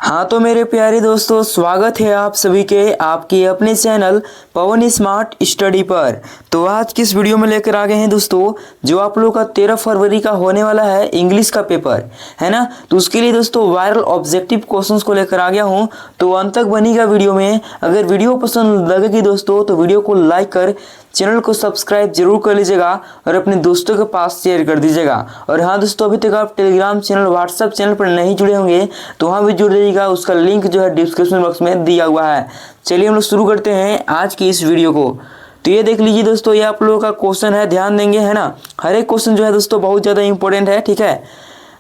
हाँ तो मेरे प्यारे दोस्तों, स्वागत है आप सभी के आपके अपने चैनल पवन स्मार्ट स्टडी पर। तो आज की इस वीडियो में लेकर आ गए हैं दोस्तों, जो आप लोगों का 13 फरवरी का होने वाला है इंग्लिश का पेपर, है ना। तो उसके लिए दोस्तों वायरल ऑब्जेक्टिव क्वेश्चंस को लेकर आ गया हूँ, तो अंत तक बनेगा वीडियो में। अगर वीडियो पसंद लगेगी दोस्तों तो वीडियो को लाइक कर चैनल को सब्सक्राइब जरूर कर लीजिएगा और अपने दोस्तों के पास शेयर कर दीजिएगा। और हाँ दोस्तों, अभी तक आप टेलीग्राम चैनल व्हाट्सएप चैनल पर नहीं जुड़े होंगे तो वहाँ भी जुड़ जाइएगा, उसका लिंक जो है डिस्क्रिप्शन बॉक्स में दिया हुआ है। चलिए हम लोग शुरू करते हैं आज की इस वीडियो को। तो ये देख लीजिए दोस्तों, ये आप लोगों का क्वेश्चन है, ध्यान देंगे, है ना। हर एक क्वेश्चन जो है दोस्तों बहुत ज़्यादा इंपॉर्टेंट है, ठीक है।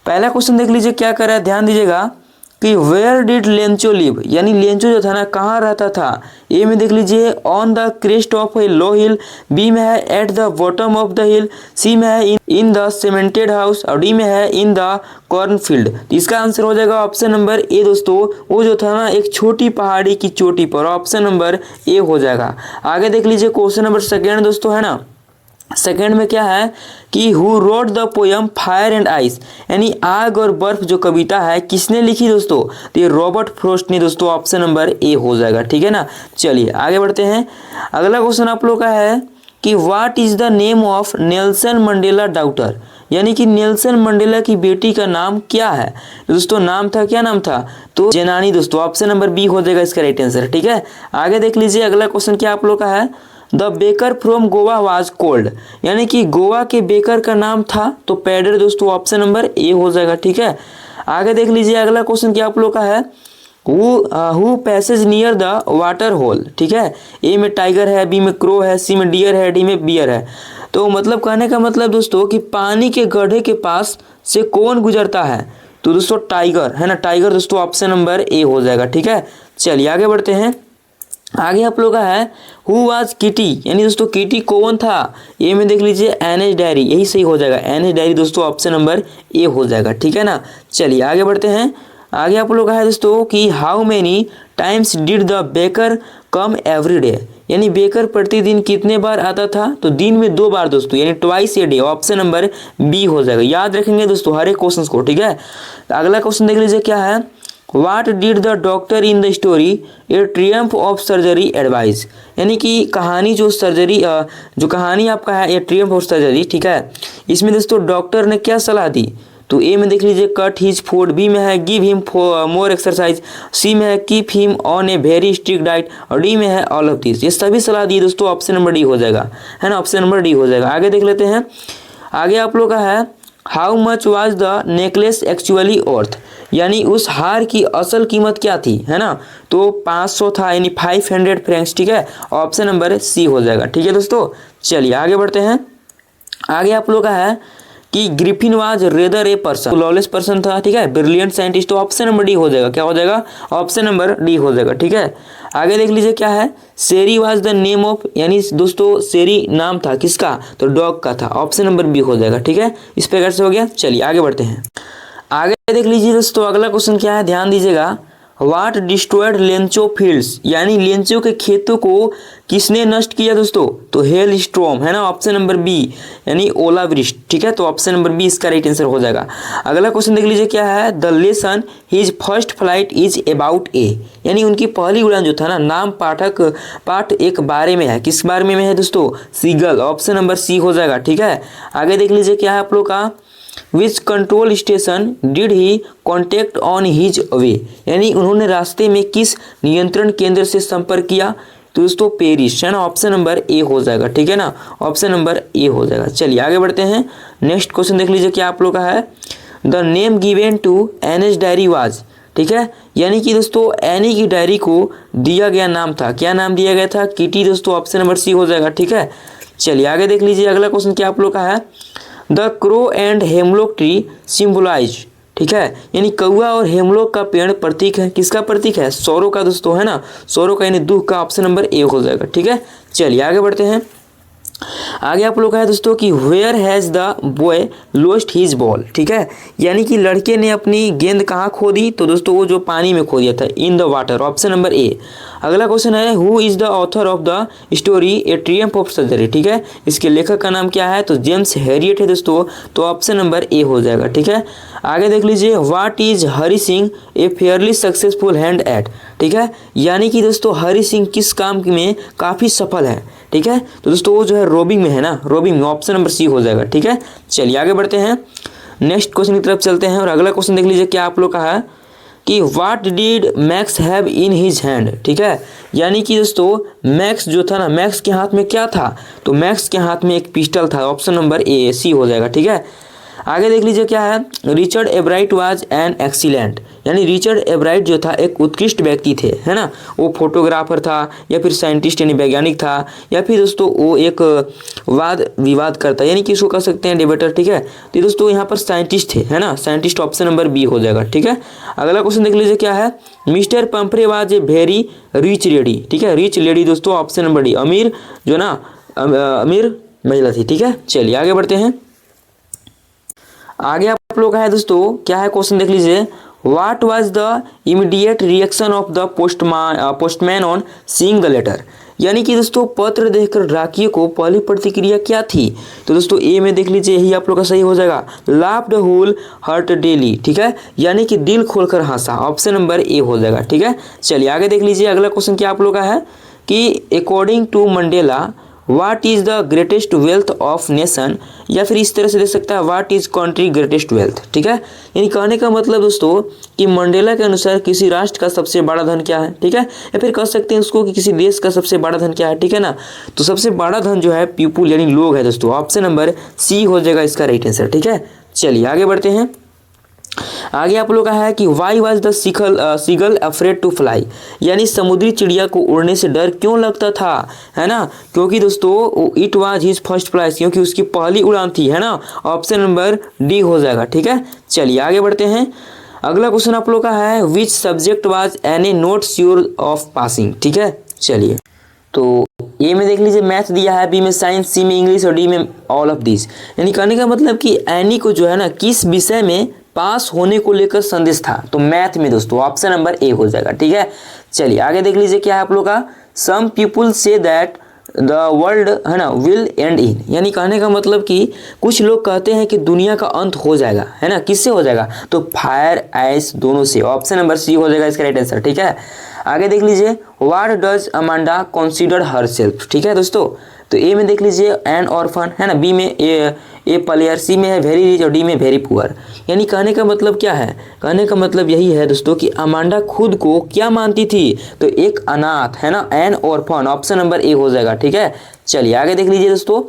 पहला क्वेश्चन देख लीजिए क्या कर रहा है, ध्यान दीजिएगा कि वेयर डिड लेंचो लिव, यानी लेंचो जो था ना कहाँ रहता था। ए में देख लीजिए on the crest of a low hill, B में है at the bottom of the hill, C में है इन द सीमेंटेड हाउस और डी में है इन द कॉर्नफील्ड। तो इसका आंसर हो जाएगा ऑप्शन नंबर ए दोस्तों, वो जो था ना एक छोटी पहाड़ी की चोटी पर, ऑप्शन नंबर ए हो जाएगा। आगे देख लीजिए क्वेश्चन नंबर सेकेंड दोस्तों, है ना। सेकेंड में क्या है कि who wrote the poem fire and ice, यानी आग और बर्फ जो कविता है किसने लिखी दोस्तों, तो ये रॉबर्ट फ्रॉस्ट ने दोस्तों, ऑप्शन नंबर ए हो जाएगा, ठीक है ना। चलिए आगे बढ़ते हैं। अगला क्वेश्चन आप लोग का है कि what is the name of Nelson Mandela daughter, यानी कि नेल्सन मंडेला की बेटी का नाम क्या है दोस्तों। नाम था, क्या नाम था, तो जेनानी दोस्तों, ऑप्शन नंबर बी हो जाएगा इसका राइट आंसर, ठीक है। आगे देख लीजिए अगला क्वेश्चन क्या आप लोग का है, the baker from Goa was cold, यानी कि गोवा के बेकर का नाम था तो पैडर दोस्तों, ऑप्शन नंबर ए हो जाएगा, ठीक है। आगे देख लीजिए अगला क्वेश्चन क्या आप लोग का है, who passage near the water hole, ठीक है। ए में टाइगर है, बी में क्रो है, सी में डियर है, डी में बियर है। तो मतलब कहने का मतलब दोस्तों कि पानी के गड्ढे के पास से कौन गुजरता है, तो दोस्तों टाइगर, है ना, टाइगर दोस्तों, ऑप्शन नंबर ए हो जाएगा, ठीक है। चलिए आगे बढ़ते हैं। आगे आप लोग का है हु वाज किटी, यानी दोस्तों किटी कौन था। ए में देख लीजिए एनएच डायरी, यही सही हो जाएगा, एनएच डायरी दोस्तों, ऑप्शन नंबर ए हो जाएगा, ठीक है ना। चलिए आगे बढ़ते हैं। आगे आप लोग का है दोस्तों कि how many times did the baker come every day, यानी बेकर प्रतिदिन कितने बार आता था, तो दिन में 2 बार दोस्तों, यानी twice a day, option number B हो जाएगा। याद रखेंगे दोस्तों हर एक क्वेश्चन को, ठीक है। अगला क्वेश्चन देख लीजिए क्या है, what did the doctor in the story A Triumph of surgery advice, यानी कि कहानी जो सर्जरी जो कहानी आपका है ए ट्रियम्फ ऑफ सर्जरी, ठीक है। इसमें दोस्तों डॉक्टर ने क्या सलाह दी, तो ए में देख लीजिए कट हिज फूड, बी में है गिव हिम मोर एक्सरसाइज, सी में है keep him on a very strict diet और डी में है ऑल ऑफ दिस। ये सभी सलाह दी दोस्तों, ऑप्शन नंबर डी हो जाएगा, है ना, ऑप्शन नंबर डी हो जाएगा। आगे देख लेते हैं। आगे आप लोग का है how much was the necklace actually worth, यानी उस हार की असल कीमत क्या थी, है ना, तो 500 था, यानी 500 फ्रैंक्स, ठीक है, ऑप्शन नंबर सी हो जाएगा, ठीक है दोस्तों। चलिए आगे बढ़ते हैं। आगे आप लोग का है कि Griffin was rather a person, lawless person था, ठीक है, ब्रिलियंट साइंटिस्ट, तो ऑप्शन नंबर डी हो जाएगा, क्या हो जाएगा, ऑप्शन नंबर डी हो जाएगा, ठीक है। आगे देख लीजिए क्या है, शेरी वाज द नेम ऑफ, यानी दोस्तों शेरी नाम था किसका, तो डॉग का था, ऑप्शन नंबर बी हो जाएगा, ठीक है। इस प्रकार से हो गया। चलिए आगे बढ़ते हैं। आगे देख लीजिए दोस्तों अगला क्वेश्चन क्या है, ध्यान दीजिएगा, वाट डिस्ट्रॉयड लेंचो फील्ड्स, यानी लेंचो के खेतों को किसने नष्ट किया दोस्तों, तो हेल स्ट्रॉम, है ना, ऑप्शन नंबर बी, यानी ओलावृष्टि, ठीक है, तो ऑप्शन नंबर बी इसका राइट आंसर हो जाएगा। अगला क्वेश्चन देख लीजिए क्या है, the lesson his first flight is about a, यानी उनकी पहली उड़ान जो था ना, नाम पाठ एक बारे में है, किस बारे में है दोस्तों, सीगल, ऑप्शन नंबर सी हो जाएगा, ठीक है। आगे देख लीजिए क्या है आप लोग का, which control station did he contact on his way, यानी उन्होंने रास्ते में किस नियंत्रण केंद्र से संपर्क किया, तो दोस्तों पेरिस, है ना, ऑप्शन नंबर ए हो जाएगा, ठीक है ना, ऑप्शन नंबर ए हो जाएगा। चलिए आगे बढ़ते हैं। नेक्स्ट क्वेश्चन देख लीजिए क्या आप लोग का है, the name given to Anne's diary was, ठीक है, यानी कि दोस्तों एनी की डायरी को दिया गया नाम था, क्या नाम दिया गया था, किटी दोस्तों, ऑप्शन नंबर सी हो जाएगा, ठीक है। चलिए आगे देख लीजिए अगला क्वेश्चन क्या आप लोग का है, the crow and hemlock tree symbolize, ठीक है, यानी कौआ और हेमलॉक का पेड़ प्रतीक है, किसका प्रतीक है, सौरों का दोस्तों, है ना, सौरों का, यानी दुख का, ऑप्शन नंबर ए हो जाएगा, ठीक है। चलिए आगे बढ़ते हैं। आगे आप लोग का है दोस्तों कि where has the boy lost his ball, ठीक है, यानी कि लड़के ने अपनी गेंद कहाँ खो दी, तो दोस्तों वो जो पानी में खो दिया था, in the water, option number A. अगला क्वेश्चन है who is the author of the story A Triumph of surgery, ठीक है, इसके लेखक का नाम क्या है, तो जेम्स हैरियट है दोस्तों, तो ऑप्शन नंबर ए हो जाएगा, ठीक है। आगे देख लीजिए, what is Hari Singh A Fairlie successful hand eight. ठीक है, यानी कि दोस्तों हरी सिंह किस काम में काफ़ी सफल है। ठीक है, तो दोस्तों वो जो है रोबिंग में है ना, रोबिंग में, ऑप्शन नंबर सी हो जाएगा। ठीक है, चलिए आगे बढ़ते हैं, नेक्स्ट क्वेश्चन की तरफ चलते हैं। और अगला क्वेश्चन देख लीजिए क्या आप लोग का है कि what did max have in his hand. ठीक है, यानी कि दोस्तों मैक्स जो था ना, मैक्स के हाथ में क्या था, तो मैक्स के हाथ में एक पिस्टल था, ऑप्शन नंबर ए सी हो जाएगा। ठीक है, आगे देख लीजिए क्या है, रिचर्ड एब्राइट वाज एन एक्सीलेंट, यानी रिचर्ड एब्राइट जो था एक उत्कृष्ट व्यक्ति थे, है ना। वो फोटोग्राफर था या फिर साइंटिस्ट यानी वैज्ञानिक था, या फिर दोस्तों वो एक वाद विवाद करता, यानी कि इसको कह सकते हैं डिबेटर। ठीक है, तो दोस्तों यहाँ पर साइंटिस्ट थे, है ना, साइंटिस्ट ऑप्शन नंबर बी हो जाएगा। ठीक है, अगला क्वेश्चन देख लीजिए क्या है, mister Pumphrey was a very rich lady. ठीक है, रिच लेडी दोस्तों ऑप्शन नंबर डी, अमीर जो ना अमीर महिला थी। ठीक है, चलिए आगे बढ़ते हैं। आगे आप लोग का है दोस्तों क्या है, क्वेश्चन देख लीजिए, what was the immediate reaction of the postman on seeing the letter. यानी कि दोस्तों पत्र देखकर डाकिये को पहली प्रतिक्रिया क्या थी, तो दोस्तों ए में देख लीजिए, यही आप लोग का सही हो जाएगा, लाफ्ड होल हार्ट डेली। ठीक है, यानी कि दिल खोलकर हंसा, ऑप्शन नंबर ए हो जाएगा। ठीक है, चलिए आगे देख लीजिए, अगला क्वेश्चन क्या आप लोग का है कि according to Mandela what is the greatest wealth of nation, या फिर इस तरह से दे सकता है what is country greatest wealth. ठीक है, यानी कहने का मतलब दोस्तों कि मंडेला के अनुसार किसी राष्ट्र का सबसे बड़ा धन क्या है। ठीक है, या फिर कह सकते हैं उसको कि किसी देश का सबसे बड़ा धन क्या है। ठीक है ना, तो सबसे बड़ा धन जो है पीपुल यानी लोग है दोस्तों, ऑप्शन नंबर सी हो जाएगा इसका राइट आंसर। ठीक है, चलिए आगे बढ़ते हैं। आगे आप लोग का है कि why was the seagull afraid to fly, यानी समुद्री चिड़िया को उड़ने से डर क्यों लगता था, है ना, क्योंकि दोस्तों it was his first flight, क्योंकि उसकी पहली उड़ान थी, है ना, ऑप्शन नंबर डी हो जाएगा। ठीक है, चलिए आगे बढ़ते हैं। अगला क्वेश्चन आप लोग का है which subject was any not sure of passing. ठीक है, चलिए तो ए में देख लीजिए मैथ दिया है, बी में साइंस, सी में इंग्लिश और डी में ऑल ऑफ दिस। यानी कहने का मतलब कि एनी को जो है ना किस विषय में पास होने को लेकर संदेश था, तो मैथ में दोस्तों ऑप्शन नंबर ए हो जाएगा। ठीक है, चलिए आगे देख लीजिए क्या है आप लोग का, some people say that the world है ना विल एंड इन, यानी कहने का मतलब कि कुछ लोग कहते हैं कि दुनिया का अंत हो जाएगा, है ना, किससे हो जाएगा, तो फायर आइस दोनों से, ऑप्शन नंबर सी हो जाएगा इसका राइट आंसर। ठीक है, आगे देख लीजिए what does Amanda consider herself. ठीक है दोस्तों, तो ए में देख लीजिए एन ऑर्फन, है ना, बी में ए प्लेयर, सी में है वेरी रिच और डी में वेरी पुअर। यानी कहने का मतलब क्या है, कहने का मतलब यही है दोस्तों कि अमांडा खुद को क्या मानती थी, तो एक अनाथ, है ना, N orphan, option number A हो जाएगा। ठीक है, चलिए आगे देख लीजिए दोस्तों।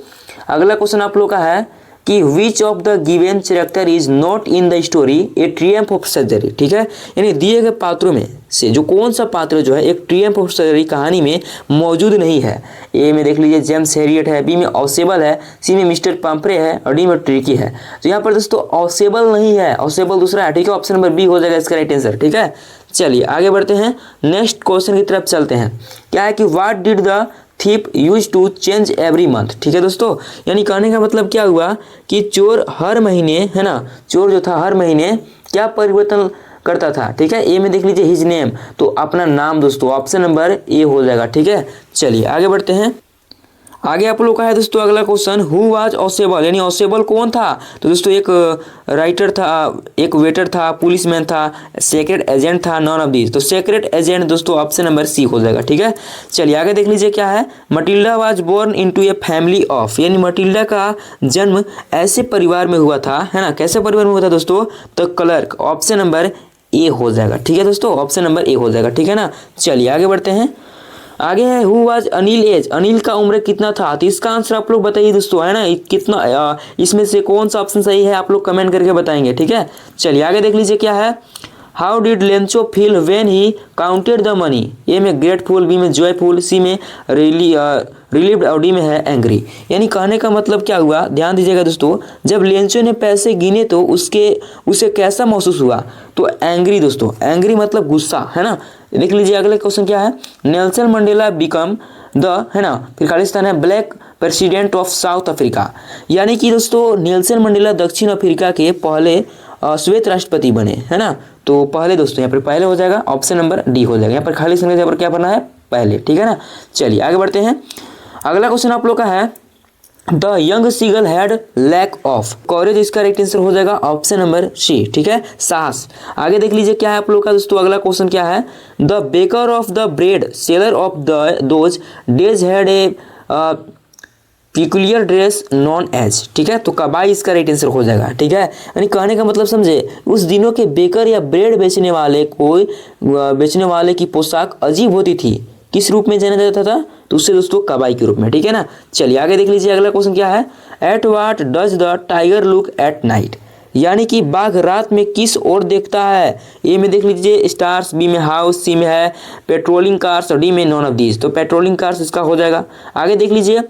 अगला क्वेश्चन आप लोग का है कि which of the given character is not in the story A Triumph of surgery. ठीक है, यानी दिए गए पात्रों में से जो कौन सा पात्र जो है एक ट्रियम्फ ऑफ सर्जरी कहानी में मौजूद नहीं है। ए में देख लीजिए जेम्स हैरियट है, बी में ऑसेबल है, सी में मिस्टर पंपरे है और डी में ट्रिकी है। तो यहाँ पर दोस्तों ऑसेबल नहीं है, ऑसेबल दूसरा है। ठीक है, ऑप्शन नंबर बी हो जाएगा इसका राइट आंसर। ठीक है, चलिए आगे बढ़ते हैं, नेक्स्ट क्वेश्चन की तरफ चलते हैं। क्या है कि what did the thief use to change every month. ठीक है दोस्तों, यानी कहने का मतलब क्या हुआ कि चोर हर महीने, है ना, चोर जो था हर महीने क्या परिवर्तन करता था। ठीक है, ए में देख लीजिए हिज नेम, तो अपना नाम दोस्तों, ऑप्शन नंबर ए हो जाएगा। ठीक है, चलिए आगे बढ़ते हैं। आगे आप लोग का है दोस्तों अगला क्वेश्चन, हु वाज ऑसेबल, यानी ऑसेबल कौन था, तो दोस्तों एक राइटर था, एक वेटर था, पुलिसमैन था, सीक्रेट एजेंट था, नॉन ऑफ दीज। तो सीक्रेट एजेंट दोस्तों ऑप्शन नंबर सी हो जाएगा। ठीक है, चलिए आगे देख लीजिए क्या है, Matilda was born into a family of, यानी मटिल्डा का जन्म ऐसे परिवार में हुआ था, है ना, कैसे परिवार में हुआ था दोस्तों, तो क्लर्क, ऑप्शन नंबर ए हो जाएगा। ठीक है दोस्तों, ऑप्शन नंबर ए हो जाएगा। ठीक है ना, चलिए आगे बढ़ते हैं। आगे है who was Anil age, Anil का उम्र कितना था, तो इसका आंसर आप लोग बताइए दोस्तों, है ना, कितना इसमें से कौन सा ऑप्शन सही है आप लोग कमेंट करके बताएंगे। ठीक है, चलिए आगे देख लीजिए क्या है, how did Lencho feel when he counted the money. A में ग्रेटफुल, बी में जॉयफुल, सी में रिलीव्ड और डी में है एंग्री। यानी कहने का मतलब क्या हुआ, ध्यान दीजिएगा दोस्तों, जब लेंचो ने पैसे गिने तो उसे कैसा महसूस हुआ, तो एंग्री दोस्तों, एंग्री मतलब गुस्सा, है ना। देख लीजिए अगला क्वेश्चन क्या है, नेल्सन मंडेला बिकम द, है ना, फिर खालिस्तान है black president of south Africa. यानी कि दोस्तों नेल्सन मंडेला दक्षिण अफ्रीका के पहले श्वेत राष्ट्रपति बने, है ना। तो पहले दोस्तों यहाँ पर पहले हो जाएगा, ऑप्शन नंबर डी हो जाएगा। यहाँ पर खाली समय यहाँ पर क्या बनना है, पहले। ठीक है ना, चलिए आगे बढ़ते हैं। अगला क्वेश्चन आप लोग का है the young seagull had lack of courage, इसका राइट आंसर हो जाएगा ऑप्शन नंबर सी, ठीक है, साहस। आगे देख लीजिए क्या है आप लोग का दोस्तों, अगला क्वेश्चन क्या है, the baker of the bread seller of the those days had a peculiar dress known as, ठीक है, तो कबाई इसका राइट आंसर हो जाएगा, ठीक है। यानी कहने का मतलब समझे, उस दिनों के बेकर या ब्रेड बेचने वाले की पोशाक अजीब होती थी, किस रूप में जाना जाता था, तो उससे दोस्तों कबाई के रूप में, ठीक है ना। चलिए आगे देख लीजिए अगला क्वेश्चन क्या है, at what does the tiger look at night, यानी कि बाघ रात में किस ओर देखता है। ए में देख लीजिए स्टार्स, बी में हाउस, सी में है पेट्रोलिंग कार्स और डी में नॉन ऑफ दीज, तो पेट्रोलिंग कार्स इसका हो जाएगा। आगे देख लीजिए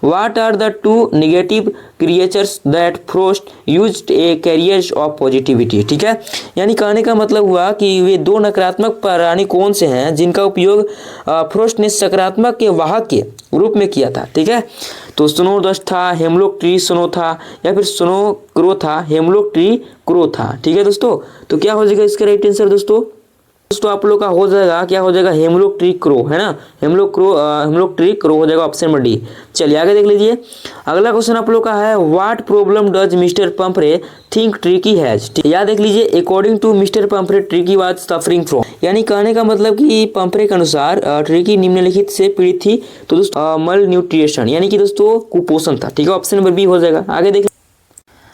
what are the two negative creatures that Frost used as carriers of positivity, ठीक है, यानी कहने का मतलब हुआ कि वे दो नकारात्मक प्राणी कौन से हैं जिनका उपयोग फ्रोस्ट ने सकारात्मक के वाहक के रूप में किया था, ठीक है। तो स्नो डस्ट था, हेमलॉक ट्री स्नो था, या फिर स्नो क्रो था, हेमलॉक ट्री क्रो था, ठीक है दोस्तों। तो क्या हो जाएगा इसका राइट आंसर दोस्तों आप लोग का हो जाएगा, क्या हो जाएगा, हेमलॉक ट्री क्रो, है ना, हेमलॉक ट्री क्रो हो जाएगा ऑप्शन नंबर डी। चलिए आगे देख लीजिए अगला क्वेश्चन आप लोग का है, what problem does mister Pumphrey think Tricki has, या देख लीजिए according to mister Pumphrey Tricki was suffering from, यानी कहने का मतलब कि पंपरे के अनुसार ट्रिकी निम्नलिखित से पीड़ित थी, तो दोस्तों मल न्यूट्रिशन, यानी कि दोस्तों कुपोषण था, ठीक है, ऑप्शन नंबर बी हो जाएगा। आगे देख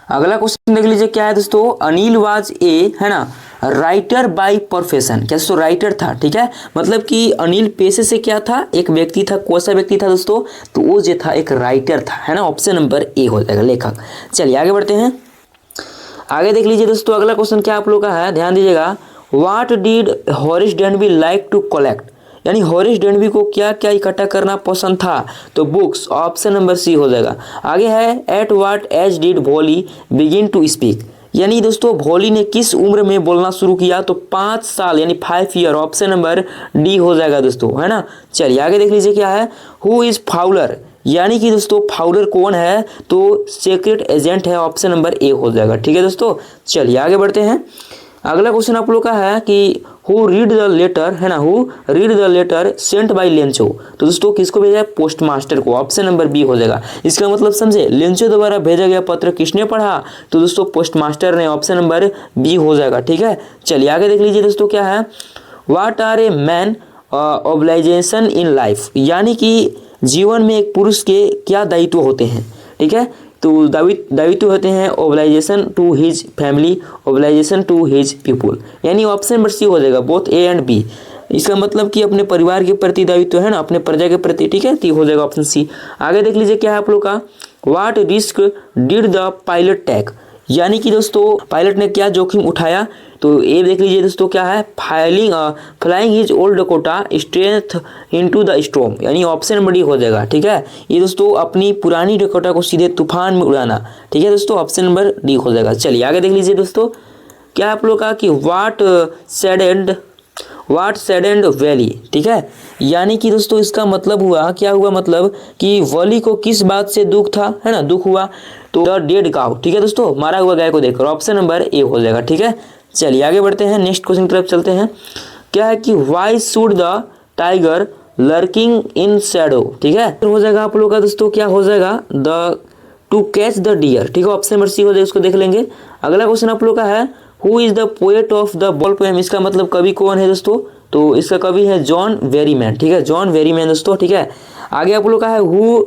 अगला क्वेश्चन देख लीजिए क्या है दोस्तों, अनिल वाज ए, है ना, राइटर बाय प्रोफेशन, क्या दोस्तों राइटर था, ठीक है, मतलब कि अनिल पेशे से क्या था, एक व्यक्ति था, कौन सा व्यक्ति था दोस्तों, तो वो जो था एक राइटर था, है ना, ऑप्शन नंबर ए हो जाएगा, लेखक। चलिए आगे बढ़ते हैं, आगे देख लीजिए दोस्तों अगला क्वेश्चन क्या आप लोग का है, ध्यान दीजिएगा, what did Horace Danby like to collect, यानी हॉरिस डेनबी को क्या क्या इकट्ठा करना पसंद था, तो बुक्स, ऑप्शन नंबर सी हो जाएगा। आगे है at what age did Wally begin to speak, यानी दोस्तों वॉली ने किस उम्र में बोलना शुरू किया, तो 5 साल यानी 5 ईयर, ऑप्शन नंबर डी हो जाएगा दोस्तों, है ना। चलिए आगे देख लीजिए क्या है, हु इज फाउलर, यानी कि दोस्तों फाउलर कौन है, तो सीक्रेट एजेंट है, ऑप्शन नंबर ए हो जाएगा, ठीक है दोस्तों। चलिए आगे बढ़ते हैं, अगला क्वेश्चन आप लोग का है कि हु रीड द लेटर, है ना, who read the letter sent by Lencho, तो दोस्तों किसको भेजा है, पोस्ट मास्टर को, ऑप्शन नंबर बी हो जाएगा। इसका मतलब समझे, लेंचो द्वारा भेजा गया पत्र किसने पढ़ा, तो दोस्तों पोस्ट मास्टर ने, ऑप्शन नंबर बी हो जाएगा, ठीक है। चलिए आगे देख लीजिए दोस्तों क्या है, what are a man obligation in life, यानी कि जीवन में एक पुरुष के क्या दायित्व होते हैं, ठीक है, तो दायित्व होते हैं obligation to his family, obligation to his people, यानी ऑप्शन नंबर सी हो जाएगा, बोथ ए एंड बी, इसका मतलब कि अपने परिवार के प्रति दायित्व, है ना, अपने प्रजा के प्रति, ठीक है, तो हो जाएगा ऑप्शन सी। आगे देख लीजिए क्या है आप लोग का, what risk did the pilot take, यानी कि दोस्तों पायलट ने क्या जोखिम उठाया, तो ये देख लीजिए दोस्तों क्या है, flying his old Dakota strength into the storm, यानी ऑप्शन नंबर डी हो जाएगा, ठीक है, ये दोस्तों अपनी पुरानी डकोटा को सीधे तूफान में उड़ाना, ठीक है दोस्तों, ऑप्शन नंबर डी हो जाएगा। चलिए आगे देख लीजिए दोस्तों क्या आप लोग का कि व्हाट सैडेंड वैली, ठीक है, यानी कि दोस्तों इसका मतलब हुआ, क्या हुआ मतलब कि वैली को किस बात से दुख था, है ना, दुख हुआ, तो द डेड काउ, ठीक है दोस्तों, मारा हुआ गाय को देखकर, ऑप्शन नंबर ए हो जाएगा, ठीक है। चलिए आगे बढ़ते हैं, नेक्स्ट क्वेश्चन की तरफ चलते हैं, क्या है कि why should the tiger lurking in Shadow, ठीक है, हो जाएगा आप लोग का दोस्तों क्या हो जाएगा, the to catch the deer, ठीक है, ऑप्शन नंबर सी हो जाएगा, उसको देख लेंगे। अगला क्वेश्चन आप लोग का है, who is the poet of the ball poem, इसका मतलब कवि कौन है दोस्तों, तो इसका कवि है जॉन वेरीमैन, ठीक है, जॉन वेरीमैन दोस्तों, ठीक है। आगे आप लोग का है, who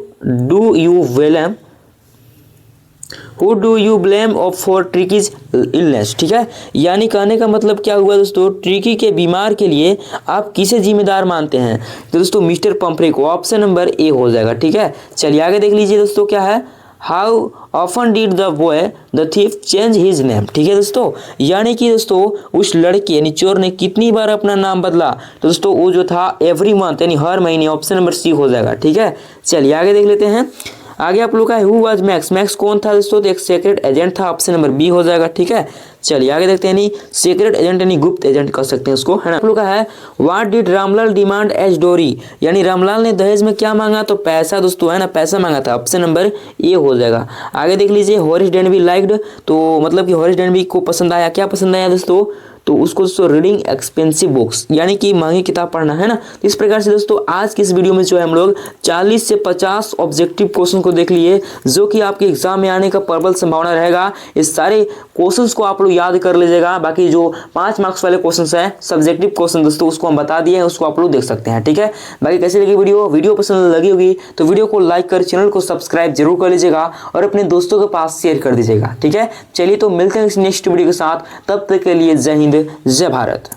do you blame of for ट्रिकीज illness, ठीक है, यानी कहने का मतलब क्या हुआ दोस्तों, ट्रिकी के बीमार के लिए आप किसे जिम्मेदार मानते हैं, तो दोस्तों मिस्टर पंपरे को, ऑप्शन नंबर ए हो जाएगा, ठीक है। चलिए आगे देख लीजिए दोस्तों क्या है, how often did the boy the thief change his name, ठीक है दोस्तों, यानी कि दोस्तों उस लड़के यानी चोर ने कितनी बार अपना नाम बदला, तो दोस्तों वो जो था एवरी मंथ यानी हर महीने, ऑप्शन नंबर सी हो जाएगा, ठीक है। चलिए आगे देख लेते हैं, आगे आप लोग का है, हु वाज मैक्स, मैक्स कौन था दोस्तों, तो एक सीक्रेट एजेंट था, ऑप्शन नंबर बी हो जाएगा, ठीक है। चलिए आगे देखते हैं, नहीं सीक्रेट एजेंट यानी गुप्त एजेंट कर सकते हैं उसको, है ना। आप लोग का है, what did Ramlal demand as dowry, यानी रामलाल ने दहेज में क्या मांगा, तो पैसा दोस्तों, है ना, पैसा मांगा था, ऑप्शन नंबर ए हो जाएगा। आगे देख लीजिए, हॉरिस डेनबी लाइक्ड, तो मतलब कि हॉरिस डेनबी को पसंद आया, क्या पसंद आया दोस्तों, तो उसको दोस्तों रीडिंग एक्सपेंसिव बुक्स यानी कि महंगी किताब पढ़ना है ना। तो इस प्रकार से दोस्तों आज की इस वीडियो में जो है हम लोग 40 से 50 ऑब्जेक्टिव क्वेश्चन को देख लिए जो कि आपके एग्जाम में आने का प्रबल संभावना रहेगा। इस सारे क्वेश्चंस को आप लोग याद कर लीजिएगा। बाकी जो 5 मार्क्स वाले क्वेश्चंस हैं सब्जेक्टिव क्वेश्चन दोस्तों उसको हम बता दिए हैं, उसको आप लोग देख सकते हैं। ठीक है, बाकी कैसी लगी वीडियो पसंद लगी होगी तो वीडियो को लाइक कर चैनल को सब्सक्राइब जरूर कर लीजिएगा और अपने दोस्तों के पास शेयर कर दीजिएगा। ठीक है, चलिए तो मिलते हैं नेक्स्ट वीडियो के साथ, तब तक के लिए जय हिंद जय भारत।